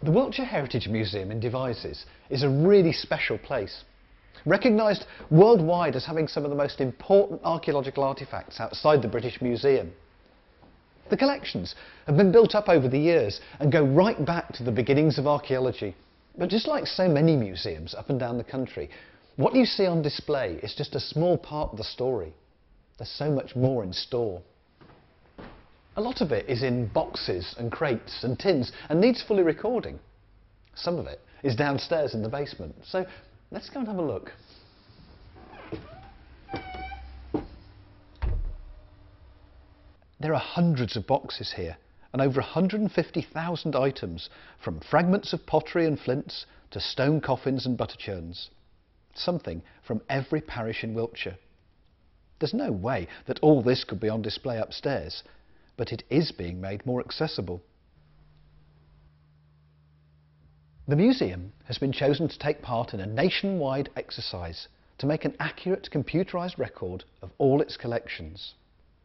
The Wiltshire Heritage Museum in Devizes is a really special place. Recognised worldwide as having some of the most important archaeological artefacts outside the British Museum. The collections have been built up over the years and go right back to the beginnings of archaeology. But just like so many museums up and down the country, what you see on display is just a small part of the story. There's so much more in store. A lot of it is in boxes and crates and tins and needs fully recording. Some of it is downstairs in the basement, so let's go and have a look. There are hundreds of boxes here and over 150,000 items, from fragments of pottery and flints to stone coffins and butter churns. Something from every parish in Wiltshire. There's no way that all this could be on display upstairs, but it is being made more accessible. The museum has been chosen to take part in a nationwide exercise to make an accurate computerised record of all its collections.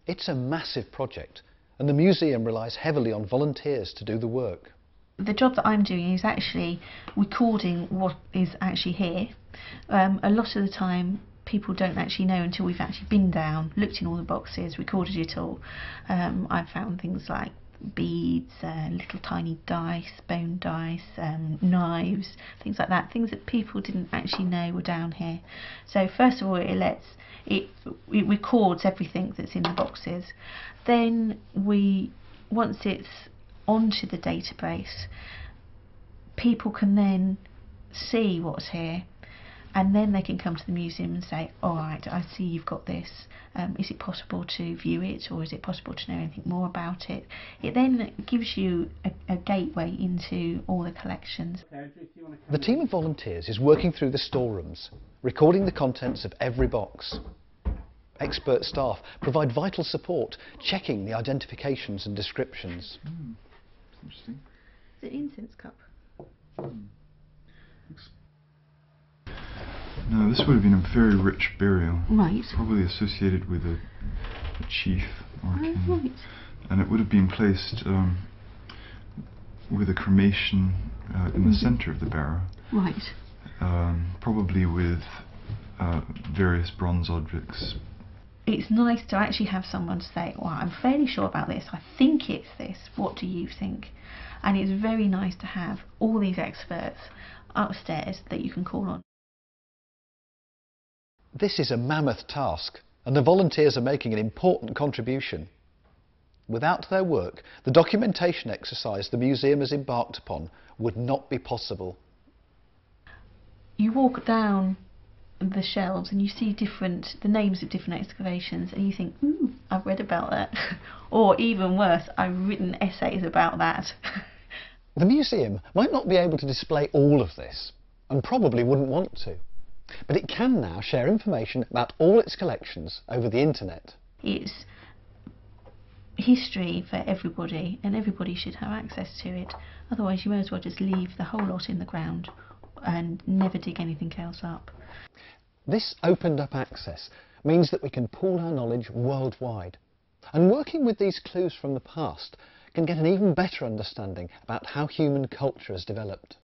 It's a massive project, and the museum relies heavily on volunteers to do the work. The job that I'm doing is actually recording what is actually here. A lot of the time people don't actually know until we've actually been down, looked in all the boxes, recorded it all. I've found things like beads, little tiny dice, bone dice, knives, things like that, things that people didn't actually know were down here. So first of all it records everything that's in the boxes. Then once it's onto the database, people can then see what's here, and then they can come to the museum and say, all right, I see you've got this, is it possible to view it, or is it possible to know anything more about it? It then gives you a gateway into all the collections. The team of volunteers is working through the storerooms, recording the contents of every box. Expert staff provide vital support, checking the identifications and descriptions. Interesting. Is it an incense cup? No, this would have been a very rich burial. Right. Probably associated with a chief or a king. Right. And it would have been placed with a cremation in the centre of the barrow. Right. Probably with various bronze objects. It's nice to actually have someone to say, well, I'm fairly sure about this, I think it's this, what do you think? And it's very nice to have all these experts upstairs that you can call on. This is a mammoth task, and the volunteers are making an important contribution. Without their work, the documentation exercise the museum has embarked upon would not be possible. You walk down the shelves and you see the names of different excavations, and you think, I've read about that. Or even worse, I've written essays about that. The museum might not be able to display all of this, and probably wouldn't want to, but it can now share information about all its collections over the internet. It's history for everybody, and everybody should have access to it. Otherwise you may as well just leave the whole lot in the ground and never dig anything else up. This opened up access means that we can pool our knowledge worldwide, and working with these clues from the past can get an even better understanding about how human culture has developed.